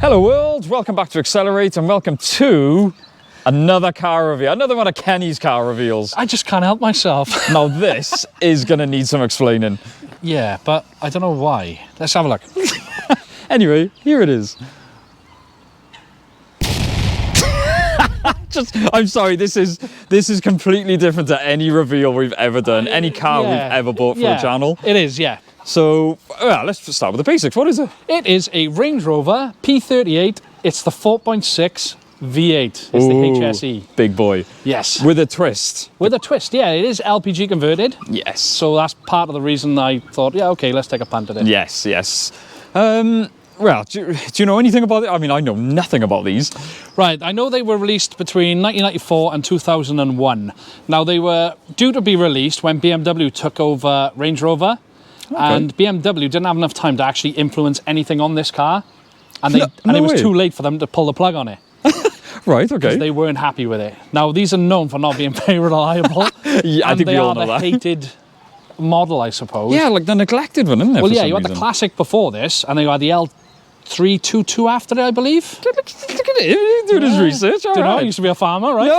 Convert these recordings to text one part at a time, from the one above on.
Hello world, welcome back to Accelerate and welcome to another car reveal, another one of Kenny's car reveals. I just can't help myself. Now this is going to need some explaining. Yeah, but I don't know why. Let's have a look. Anyway, here it is. I'm sorry, this is completely different to any reveal we've ever done, any car we've ever bought for the channel. It is, yeah. So, let's start with the basics. What is it? It is a Range Rover P38. It's the 4.6 V8. It's the HSE. Big boy. Yes. With a twist. With a twist, yeah. It is LPG converted. Yes. So that's part of the reason I thought, yeah, okay, let's take a punt at it. Yes, yes. Well, do you know anything about it? I mean, I know nothing about these. Right, I know they were released between 1994 and 2001. Now, they were due to be released when BMW took over Range Rover. Okay. And BMW didn't have enough time to actually influence anything on this car. And it was too late for them to pull the plug on it. Right, okay. Because they weren't happy with it. Now, these are known for not being very reliable. Yeah, I think we all know that. And they are the hated model, I suppose. Yeah, like the neglected one, isn't it? Well, yeah, you had the Classic before this, and then you had the L322 after it, I believe. Look at it, doing his research. All right. I used to be a farmer, right?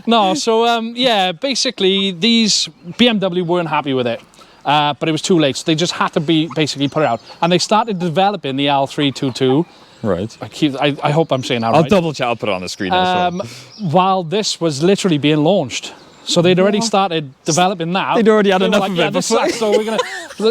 No, so, yeah, basically, these BMW weren't happy with it. But it was too late, so they just had to basically put it out. And they started developing the L322. Right. I hope I'm saying that right. I'll double check, I'll put it on the screen. While this was literally being launched. So they'd already started developing that. They'd already had enough of it before. So we're gonna.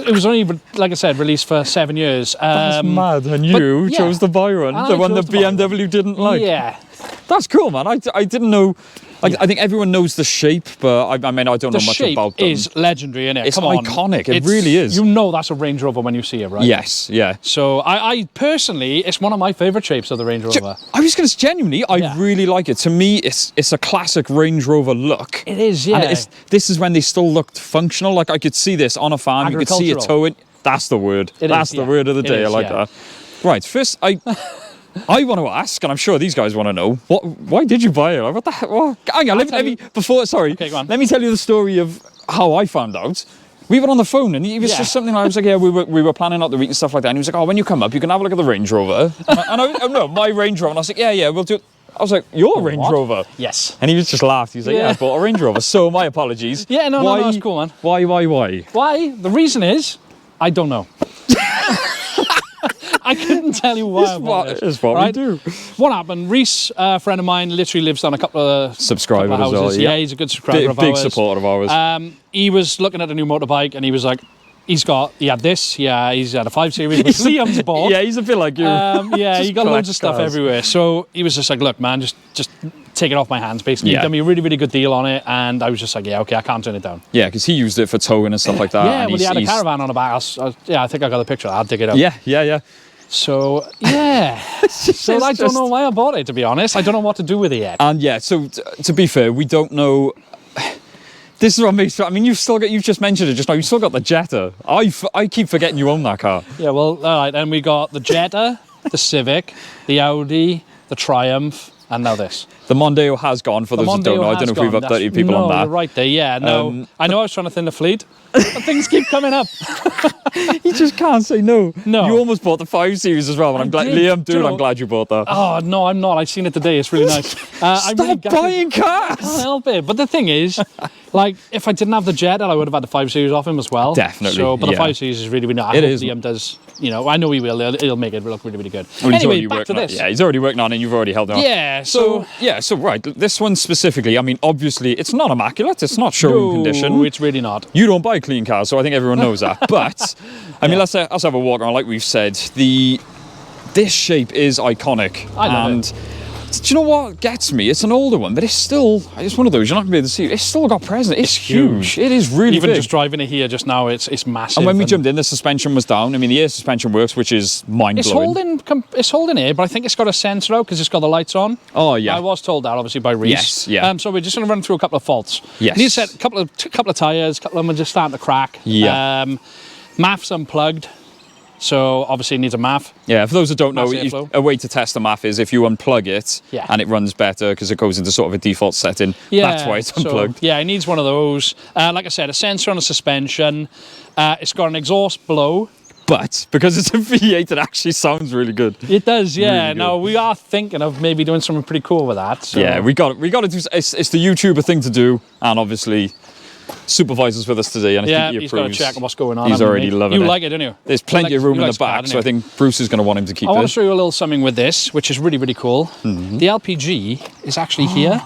It was only, like I said, released for 7 years. That's mad. And you chose to buy one, the one that BMW didn't like. Yeah. That's cool, man. I didn't know. I think everyone knows the shape, but I mean, I don't know much about them. The shape is legendary, innit? It's iconic. It really is. You know that's a Range Rover when you see it, right? Yes, yeah. So I personally, it's one of my favourite shapes of the Range Rover. I was going to genuinely, I really like it. To me, it's a classic Range Rover look. It is, yeah. And this is when they still looked functional. Like I could see this on a farm. You could see it towing. That's the word. That's the word of the day. I like that. Right, first I want to ask, and I'm sure these guys want to know, why did you buy it? Like, what the heck? Well, hang on, let me let me tell you the story of how I found out. We were on the phone, and he was just something like, I was like, yeah, we were planning out the week and stuff like that. And he was like, oh, when you come up, you can have a look at the Range Rover. No, my Range Rover. And I was like, yeah, we'll do it. I was like, your Range Rover? Yes. And he was just laughed. He was like, yeah, I bought a Range Rover. So my apologies. Yeah, no, that's cool, man. Why? Why? The reason is, I don't know. I couldn't tell you why I bought it. It's what we do. What happened? Reese, a friend of mine, literally lives on a couple of subscribers as well. Yeah, he's a good subscriber of ours. Big supporter of ours. He was looking at a new motorbike and he was like, he had this, he's had a 5 Series, which Liam's bought. Yeah, he's a bit like you. He got loads of stuff everywhere. So he was just like, look, man, just take it off my hands, basically. He done me a really, really good deal on it, and I was just like, yeah, okay, I can't turn it down. Yeah, because he used it for towing and stuff like that. Yeah, well, he had a caravan on the back. I think I got the picture. I'll dig it up. Yeah. So, yeah. So I don't know why I bought it, to be honest. I don't know what to do with it yet. And yeah, so to be fair, we don't know. This is what makes. I mean, you've just mentioned it just now. You've still got the Jetta. I keep forgetting you own that car. Yeah, well, all right. Then we got the Jetta, the Civic, the Audi, the Triumph, and now this. The Mondeo has gone, for those that don't know. I don't know if we've updated people on that. You're right there, yeah. No, I know I was trying to thin the fleet, but things keep coming up. You just can't say no. No. You almost bought the 5 Series as well, and I'm glad, Liam, I'm glad you bought that. Oh, no, I'm not. I've seen it today. It's really nice. Stop buying cars! I can't help it. But the thing is, like, if I didn't have the Jetta, I would have had the 5 Series off him as well. Definitely. So, but the 5 Series is really, really nice. I hope Liam does, I know he will. He'll make it look really, really good. Well, anyway, back to this. Yeah, he's already working on it, and you've already held it on. Yeah, So right, this one specifically, I mean, obviously, it's not immaculate. It's not showroom condition. No, it's really not. You don't buy clean cars, so I think everyone knows that. But, I mean, let's have a walk around. Like we've said, this shape is iconic. I love it. Do you know what gets me? It's an older one, but it's one of those you're not going to be able to see. It's still got presence. It's huge. It is really Even big. just driving it here just now, it's massive. And when we jumped in, the suspension was down. I mean, the air suspension works, which is mind-blowing. It's holding air, but I think it's got a sensor out because it's got the lights on. Oh, yeah. I was told that, obviously, by Reese. Yes, yeah. So we're just going to run through a couple of faults. Yes. Need to set a couple of tyres, a couple of them are just starting to crack. Yeah. MAF's unplugged. So obviously it needs a MAF. Yeah, for those that don't know, a way to test a MAF is if you unplug it and it runs better because it goes into sort of a default setting. Yeah, that's why it's unplugged. So, yeah, it needs one of those. Like I said, a sensor on the suspension. It's got an exhaust below. But because it's a V8, it actually sounds really good. It does, yeah. Really now, we are thinking of maybe doing something pretty cool with that. So. Yeah, we got to do. It's the YouTuber thing to do, and obviously, Supervisor's with us today, and I think he he's got to check what's going on. He's already loving it. You like it, don't you? There's plenty of room in the back, so I think Bruce is going to want him to keep it. I want to show you a little something with this, which is really, really cool. The LPG is actually here.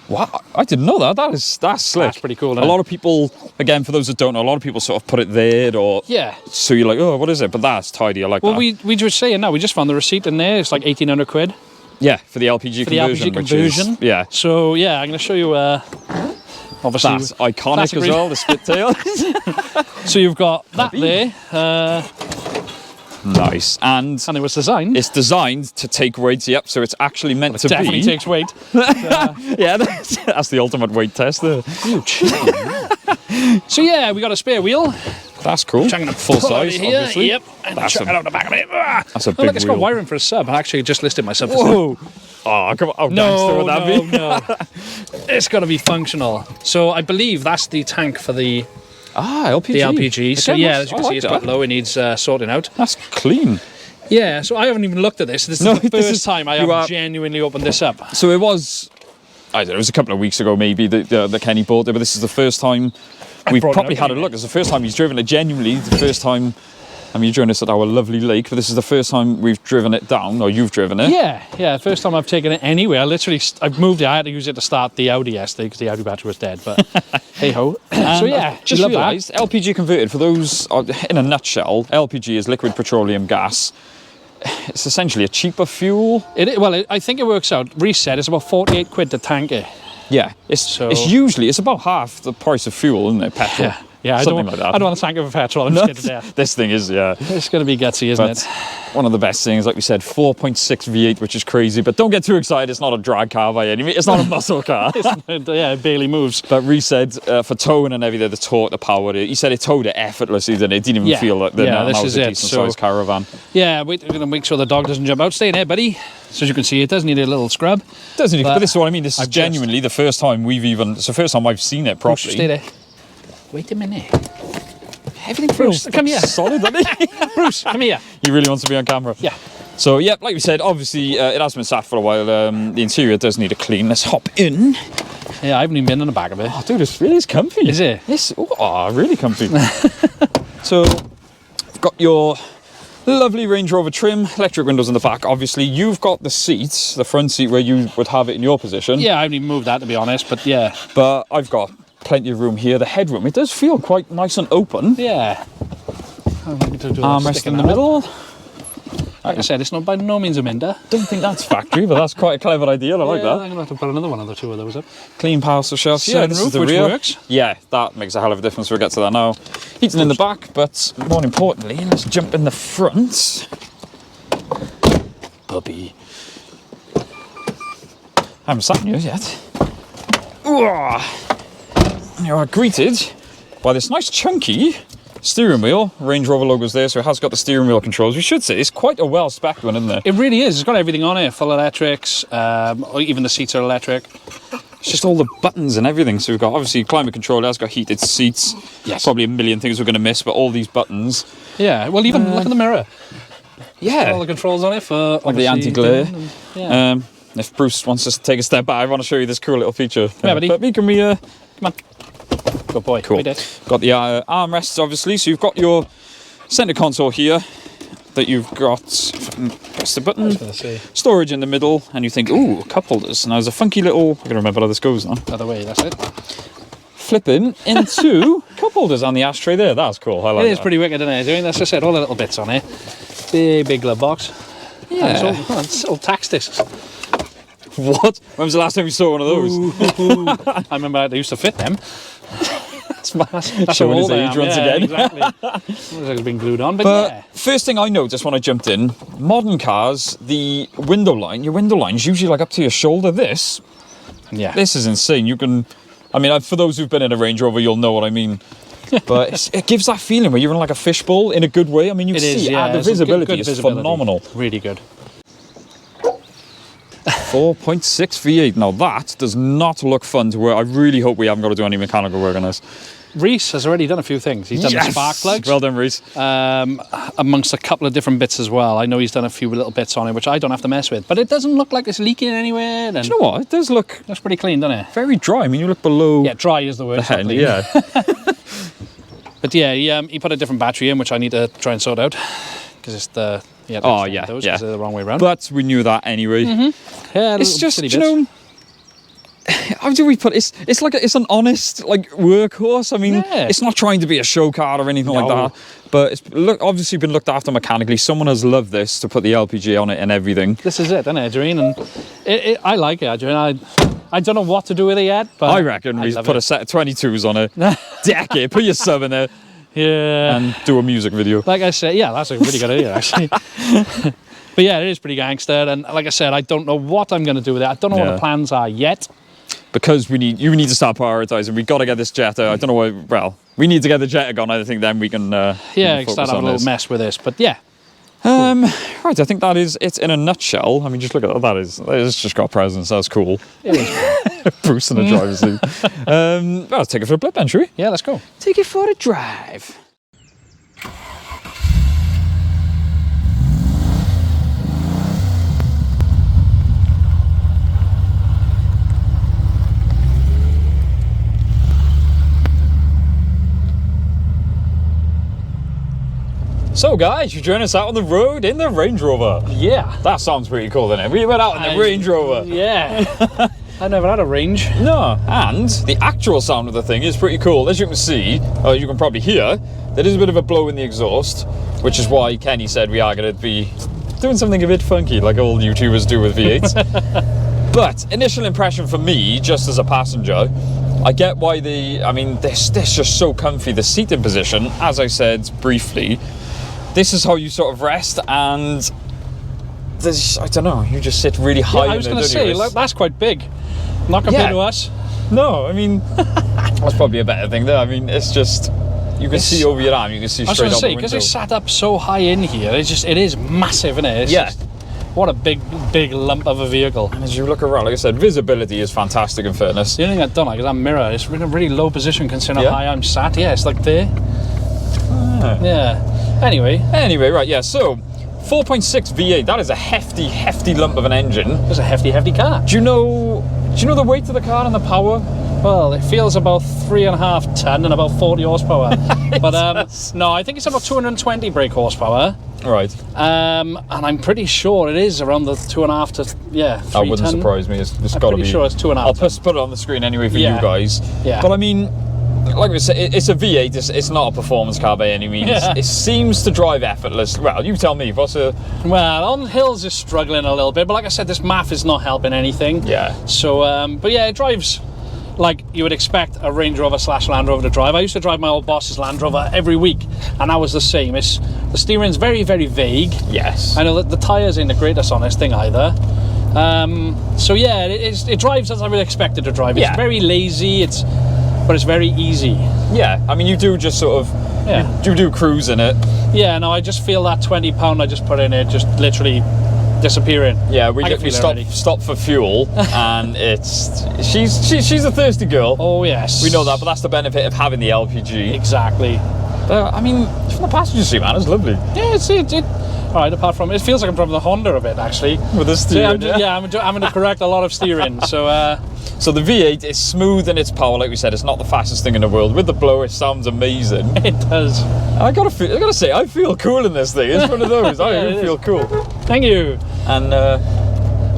What? I didn't know that. That's slick. That's pretty cool. A lot of people, again, for those that don't know, a lot of people sort of put it there, or so you're like, oh, what is it? But that's tidy. I like that. Well, we just saying now. We just found the receipt in there. It's like 1,800 quid. Yeah, for the LPG conversion. The LPG conversion. Yeah. So yeah, I'm going to show you. Obviously, that's iconic as well. The split tail. So you've got that there. Nice. And it was designed. It's designed to take weight. Yep. So it's actually meant to definitely takes weight. Yeah, that's the ultimate weight test there. So yeah, we got a spare wheel. That's cool. Full size, here. obviously. Yep. And check it out the back of it. That's a big look, it's got wheel. wiring for a sub. I actually just listed myself. Whoa. Oh, come on. No. It's got to be functional. So I believe that's the tank for the LPG. The LPG. So yeah, as you can see, it's quite low. It needs sorting out. That's clean. Yeah. So I haven't even looked at this. This is the first time I have genuinely opened this up. So it was, I don't know, it was a couple of weeks ago maybe that Kenny bought it, but this is the first time we've probably had a look. It's the first time he's driven it. Genuinely, the first time. I mean, you're doing this at our lovely lake, but this is the first time we've driven it down, or you've driven it. Yeah, first time I've taken it anywhere. I've moved it. I had to use it to start the Audi yesterday because the Audi battery was dead, but hey-ho. So yeah, just realised, LPG converted, for those, in a nutshell, LPG is liquid petroleum gas. It's essentially a cheaper fuel. I think it works out. Reset, it's about 48 quid to tank it. Yeah, it's about half the price of fuel, isn't it, petrol? Yeah, something like that. I don't want to tank it for petrol. I'm scared to death. This thing is, it's going to be gutsy, isn't it? One of the best things, like we said, 4.6 V8, which is crazy. But don't get too excited. It's not a drag car by any means. It's not a muscle car. It barely moves. But Reece said for towing and everything, the torque, the power, he said it towed it effortlessly, didn't it? It didn't even feel like this is a decent-sized caravan. Yeah, we're going to make sure the dog doesn't jump out. Stay in there, buddy. So as you can see, it does need a little scrub. Doesn't it? But this is what I mean. This is genuinely the first time it's the first time I've seen it properly. Stay there. Wait a minute. Everything feels come here. Solid, doesn't he? Bruce, come here. He really wants to be on camera. Yeah. So, yeah, like we said, obviously it has been sat for a while. The interior does need a clean. Let's hop in. Yeah, I haven't even been in the back of it. Oh, dude, it really is comfy. Is it? Really comfy. So, I've got your lovely Range Rover trim, electric windows in the back. Obviously, you've got the seats, the front seat where you would have it in your position. Yeah, I haven't even moved that, to be honest, but yeah. But I've got plenty of room here. The headroom, it does feel quite nice and open. Yeah. Armrest in the middle. Like I said, it's not by no means a Minder. Don't think that's factory, but that's quite a clever idea. I like that. I'm going to have to put another one of the two of those up. Clean parcel shelf. Yeah, this is the rear. Works. Yeah, that makes a hell of a difference. We'll get to that now. Heating in the back, but more importantly, let's jump in the front. Puppy. I haven't sat in yours yet. You are greeted by this nice chunky steering wheel. Range Rover logo's there, so it has got the steering wheel controls. We should say it's quite a well-spec'd one, isn't it? It really is. It's got everything on it. Full electrics, even the seats are electric. It's just all the buttons and everything. So we've got, obviously, climate control. It has got heated seats. Yes. Probably a million things we're going to miss, but all these buttons. Yeah, well, even look at the mirror. Yeah. All the controls on it for like the anti-glare. Yeah. If Bruce wants us to take a step back, I want to show you this cool little feature. Yeah, buddy. Puppy, come here. Come on. Good boy. Cool. Got the armrests, obviously. So you've got your centre console here that you've got. Press the button. Storage in the middle, and you think, ooh, cup holders. Now there's a funky little. I can remember how this goes now. Other way. That's it. Flipping into cup holders on the ashtray there. That's cool. I like that. It is pretty wicked, isn't it? Doing that's just said, all the little bits on it. Big glove box. Yeah. It's all tax discs. What? When was the last time you saw one of those? I remember I used to fit them. That's showing his age once again. Exactly. It's been glued on, but yeah. First thing I noticed when I jumped in, modern cars, the window line, your window line's usually like up to your shoulder. This is insane. You can, I mean, for those who've been in a Range Rover, you'll know what I mean. But it gives that feeling where you're in like a fishbowl in a good way. I mean, you see the visibility is phenomenal. Really good. 4.6 V8. Now that does not look fun to work. I really hope we haven't got to do any mechanical work on this. Reese has already done a few things. He's done the spark plugs. Well done, Reese. Amongst a couple of different bits as well. I know he's done a few little bits on it, which I don't have to mess with. But it doesn't look like it's leaking anywhere. Do you know what? It does look... That's pretty clean, doesn't it? Very dry. I mean, you look below... Yeah, dry is the word. The head, yeah. But yeah, he put a different battery in, which I need to try and sort out. Because it's the... Yeah, those, because they're the wrong way around. But we knew that anyway. Yeah, it's just, you know... How do we put it? It's like it's an honest workhorse. I mean, it's not trying to be a show car or anything like that. But it's obviously been looked after mechanically. Someone has loved this to put the LPG on it and everything. This is it, isn't it, Adrian? And I like it, Adrian. I don't know what to do with it yet, but I reckon we put a set of 22s on it, deck it, put your sub in it, and do a music video. Like I said, yeah, that's a really good idea, actually. But yeah, it is pretty gangster. And like I said, I don't know what I'm going to do with it. I don't know what the plans are yet. Because you need to start prioritising. We've got to get this Jetta. I don't know why. Well, we need to get the Jetta gone. I think then we can. Start having a little mess with this. But yeah. Right. I think that is it in a nutshell. I mean, just look at that. It's just got presence. That's cool. It is. Bruce in the driver's seat. Well, let's take it for a blip then, shall we? Yeah, let's go. Take it for a drive. So guys, you join us out on the road in the Range Rover. Yeah. That sounds pretty cool, doesn't it? We went out in the Range Rover. Yeah. I've never had a Range. No, and the actual sound of the thing is pretty cool. As you can see, or you can probably hear, there is a bit of a blow in the exhaust, which is why Kenny said we are going to be doing something a bit funky, like all YouTubers do with V8s. But initial impression for me, just as a passenger, I get why this just so comfy. The seating position, as I said briefly, this is how you sort of rest, and there's, I don't know, you just sit really high. Yeah, I was going to say, that's quite big. Not compared to us. No, I mean, that's probably a better thing there. I mean, it's just, you can see over your arm, you can see straight out the window. Because it's sat up so high in here, it is massive, isn't it? What a big lump of a vehicle. And as you look around, like I said, visibility is fantastic in fairness. The only thing I don't like is that mirror. It's in a really low position considering how high I'm sat. Yeah, it's like there. Yeah. Anyway, right, yeah, so 4.6 V8, that is a hefty lump of an engine. It's a hefty car. Do you know the weight of the car and the power? Well, it feels about 3.5 ton and about 40 horsepower. But no, I think it's about 220 brake horsepower. Right. And I'm pretty sure it is around the 2.5 to 3 That wouldn't ton. Surprise me. It's got to be. I'm pretty sure it's 2.5. I'll put it on the screen anyway for you guys. Yeah. But I mean, like we said, it's a V8. It's not a performance car by any means. It seems to drive effortless. Well, you tell me. Well, on hills it's struggling a little bit, but like I said, this MAF is not helping anything. Yeah. So, but yeah, it drives like you would expect a Range Rover / Land Rover to drive. I used to drive my old boss's Land Rover every week, and that was the same. The steering's very, very vague. Yes. I know that the tyres ain't the greatest on this thing either. So yeah, it drives as I would expect it to drive. It's very lazy. But it's very easy. Yeah, I mean, you do just sort of, you do cruise in it. Yeah, no, I just feel that £20 I just put in it just literally disappearing. Yeah, we stop for fuel, and she's a thirsty girl. Oh yes, we know that, but that's the benefit of having the LPG. Exactly. I mean, from the passenger seat, man, it's lovely. Yeah, it. All right, apart from it feels like I'm driving the Honda a bit actually. With the steering. So I'm going to correct a lot of steering. So. So the V8 is smooth in its power, like we said. It's not the fastest thing in the world. With the blow, it sounds amazing. It does. I gotta say, I feel cool in this thing. It's one of those. I do feel cool. Thank you. And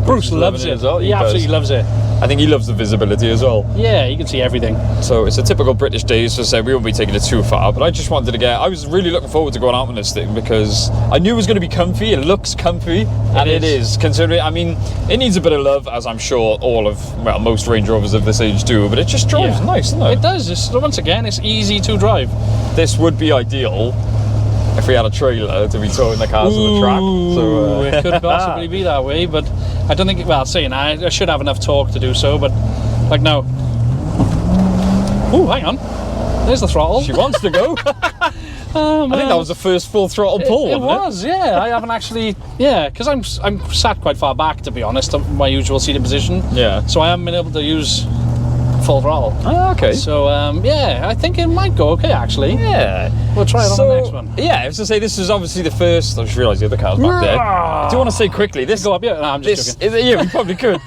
Bruce loves it as well. He absolutely loves it. I think he loves the visibility as well. Yeah, you can see everything. So it's a typical British day, so I said we won't be taking it too far, but I just wanted to I was really looking forward to going out on this thing because I knew it was going to be comfy. It looks comfy, and it is. Considering, I mean, it needs a bit of love, as I'm sure most Range Rovers of this age do, but it just drives nice, doesn't it? It does. Once again, it's easy to drive. This would be ideal if we had a trailer to be towing the cars to the track. So it could possibly be that way, but I don't think. Well, saying I should have enough torque to do so, but like no. Oh, hang on. There's the throttle. She wants to go. Oh, man. I think that was the first full throttle pull. It was, yeah. I haven't actually, because I'm sat quite far back, to be honest, of my usual seating position. Yeah. So I haven't been able to use full throttle. Oh, okay. So yeah, I think it might go okay actually. Yeah. We'll try it on the next one. Yeah, I was to say this is obviously the first. I just realised the other car's back there. Do you want to say quickly? This go up, yeah. No, I'm just joking. Yeah, we probably could.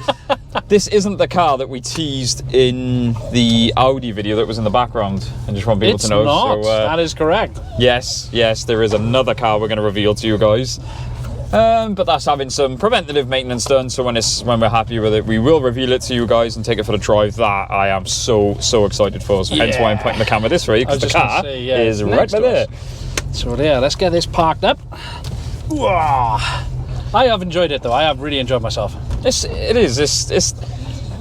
This isn't the car that we teased in the Audi video that was in the background. I just want people to know. It's not. So, that is correct. Yes, there is another car we're going to reveal to you guys. But that's having some preventative maintenance done. So when we're happy with it, we will reveal it to you guys and take it for the drive. That I am so excited for. So hence why I'm pointing the camera this way, because the car is right by there. So yeah, let's get this parked up. Whoa. I have enjoyed it though. I have really enjoyed myself. It is. It's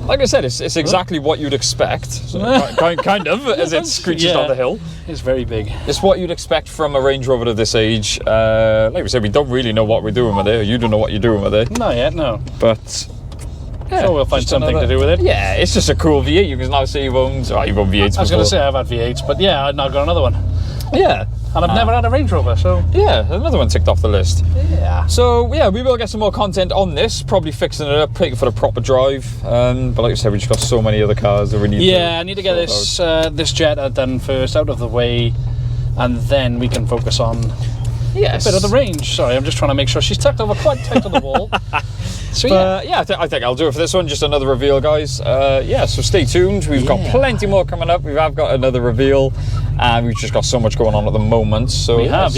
like I said, it's exactly what you'd expect. So kind of, as it screeches down the hill. It's very big. It's what you'd expect from a Range Rover of this age. Like we said, we don't really know what we're doing with it. You don't know what you're doing with it. Not yet, no. But yeah, so we'll find something to do with it. Yeah, it's just a cool V8. You can now say you've owned V8s before. I was going to say I've had V8s, but yeah, I've now got another one. Yeah. And I've never had a Range Rover, so... Yeah, another one ticked off the list. Yeah. So, yeah, we will get some more content on this, probably fixing it up, taking it for the proper drive. But like I said, we just got so many other cars that we need I need to get this Jetta done first, out of the way, and then we can focus on a bit of the range. Sorry, I'm just trying to make sure she's tucked over quite tight to the wall. So I think I'll do it for this one. Just another reveal, guys. So stay tuned. We've got plenty more coming up. We have got another reveal, and we've just got so much going on at the moment. So we have.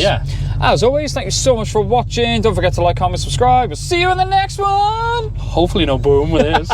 As always, thank you so much for watching. Don't forget to like, comment, subscribe. We'll see you in the next one. Hopefully no boom with this.